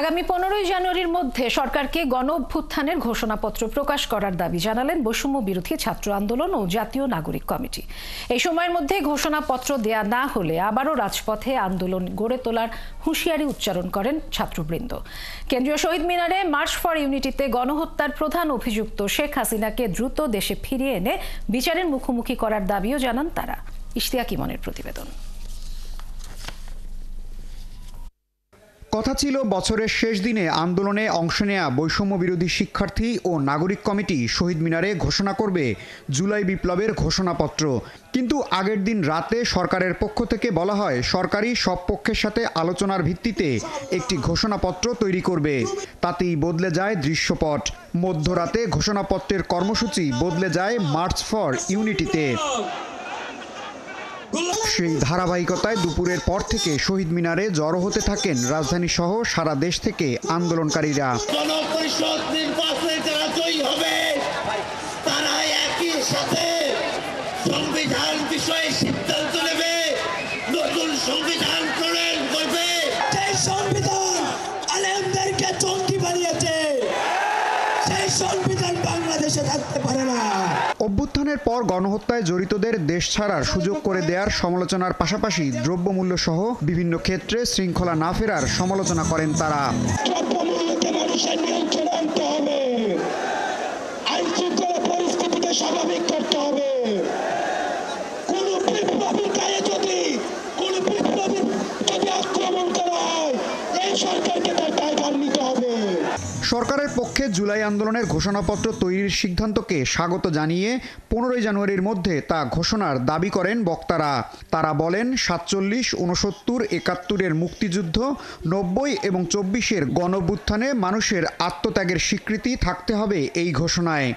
আগামী 15 জানুয়ারির মধ্যে সরকারকে গণ অভ্যুত্থানের ঘোষণাপত্র প্রকাশ করার দাবি জানালেন বৈষম্য বিরোধী ছাত্র আন্দোলন ও জাতীয় নাগরিক কমিটি। এই সময়ের মধ্যে ঘোষণাপত্র দেয়া না হলে আবারও রাজপথে আন্দোলন গড়ে তোলার হুঁশিয়ারি উচ্চারণ করেন ছাত্রবৃন্দ। কেন্দ্রীয় শহীদ মিনারে মার্চ ফর ইউনিটিতে গণহত্যার প্রধান অভিযুক্ত শেখ হাসিনাকে দ্রুত দেশে ফিরিয়ে এনে বিচারের মুখোমুখি করার দাবিও জানান তারা। ইশতিয়াক ইমনের প্রতিবেদন। কথা ছিল বছরের শেষ দিনে আন্দোলনে অংশ নেয়া বৈষম্য বিরোধী শিক্ষার্থী ও নাগরিক কমিটি শহীদ মিনারে ঘোষণা করবে জুলাই বিপ্লবের ঘোষণাপত্র। কিন্তু আগের দিন রাতে সরকারের পক্ষ থেকে বলা হয় সরকারি সব পক্ষের সাথে আলোচনার ভিত্তিতে একটি ঘোষণাপত্র তৈরি করবে। তাতেই বদলে যায় দৃশ্যপট। মধ্যরাতে ঘোষণাপত্রের কর্মসূচি বদলে যায় মার্চ ফর ইউনিটিতে। সেই ধারাবাহিকতায় দুপুরের পর থেকে শহীদ মিনারে জড়ো হতে থাকেন রাজধানী সহ সারা দেশ থেকে আন্দোলনকারীরা। গণপরিষদ নির্বাচনে যারা জয়ী হবে তারা একই সাথে সংবিধান বিষয়ে সিদ্ধান্ত নেবে, নতুন সংবিধান প্রণয়ন করবে। সেই সংবিধান আলেমদেরকে জঙ্গি বানিয়েছে, সেই সংবিধান বাংলাদেশে থাকতে পারে না। অভ্যুত্থানের পর গণহত্যায় জড়িতদের দেশ ছাড়ার সুযোগ করে দেওয়ার সমালোচনার পাশাপাশি দ্রব্যমূল্য সহ বিভিন্ন ক্ষেত্রে শৃঙ্খলা না ফেরার সমালোচনা করেন তারা। আইন শৃঙ্খলা পরিস্থিতিকে স্বাভাবিক করতে হবে। কোন বিপ্লবীর গায়ে যদি আক্রমণ করা হয় এই সরকারকে তার দায়ভার নিতে হবে। সরকারের পক্ষে জুলাই আন্দোলনের ঘোষণাপত্র তৈরির সিদ্ধান্তকে স্বাগত জানিয়ে 15 জানুয়ারির মধ্যে তা ঘোষণার দাবি করেন বক্তারা। তারা বলেন 47, 69, 71-এর মুক্তিযুদ্ধ, 90 এবং 24-এর গণঅভ্যুত্থানে মানুষের আত্মত্যাগের স্বীকৃতি থাকতে হবে এই ঘোষণায়।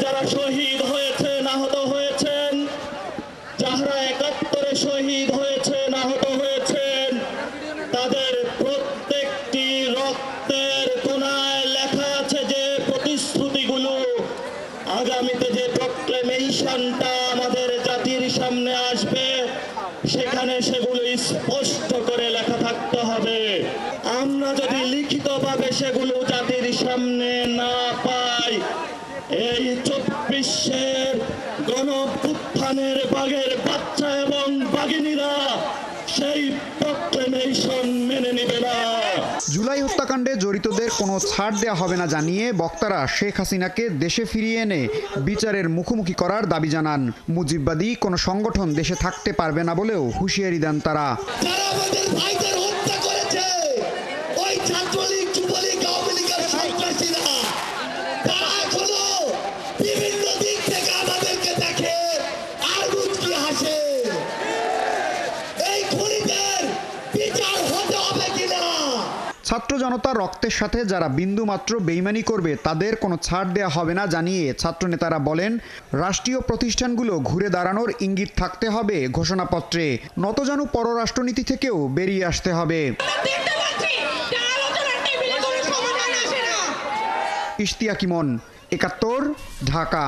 যারা শহীদ হয়েছেন, আহত হয়েছেন, যারা 71-এ শহীদ হয়েছেন, আহত হয়েছেন, তাদের প্রত্যেকটি রক্তের কোণায় লেখা আছে যে প্রতিশ্রুতিগুলো, আগামীতে যে প্রক্লেমেশনটা আমাদের জাতির সামনে আসবে সেখানে সেগুলো স্পষ্ট করে লেখা থাকতে হবে। আমরা যদি লিখিতভাবে সেগুলো জাতির সামনে না পাই, এই 24-এর গণঅভ্যুত্থানের বাঘের বাচ্চা এবং বাঘিনীরা সেই প্রক্লেমেশন মেনে নেবে না। জুলাই হত্যাকাণ্ডে জড়িতদের কোনো ছাড় দেওয়া হবে না জানিয়ে বক্তারা শেখ হাসিনাকে দেশে ফিরিয়ে এনে বিচারের মুখোমুখি করার দাবি জানান। মুজিববাদী কোনো সংগঠন দেশে থাকতে পারবে না বলেও হুঁশিয়ারি দেন তারা। আমাদের ভাইদের হত্যা করেছে ওই ছাত্রলীগ, যুবলীগ, আওয়ামী লীগের সন্ত্রাসীরা, তারা এখনো বিভিন্ন দিক থেকে আমাদেরকে দেখে আর মুচকি হাসে। এই খুনিদের বিচার হতে হবে কিনা? ছাত্র জনতার রক্তের সাথে যারা বিন্দুমাত্র বেইমানি করবে তাদের কোনো ছাড় দেওয়া হবে না জানিয়ে ছাত্রনেতারা বলেন রাষ্ট্রীয় প্রতিষ্ঠানগুলো ঘুরে দাঁড়ানোর ইঙ্গিত থাকতে হবে ঘোষণাপত্রে। নতজানু পররাষ্ট্রনীতি থেকেও বেরিয়ে আসতে হবে। ইশতিয়াক ইমন, 71, ঢাকা।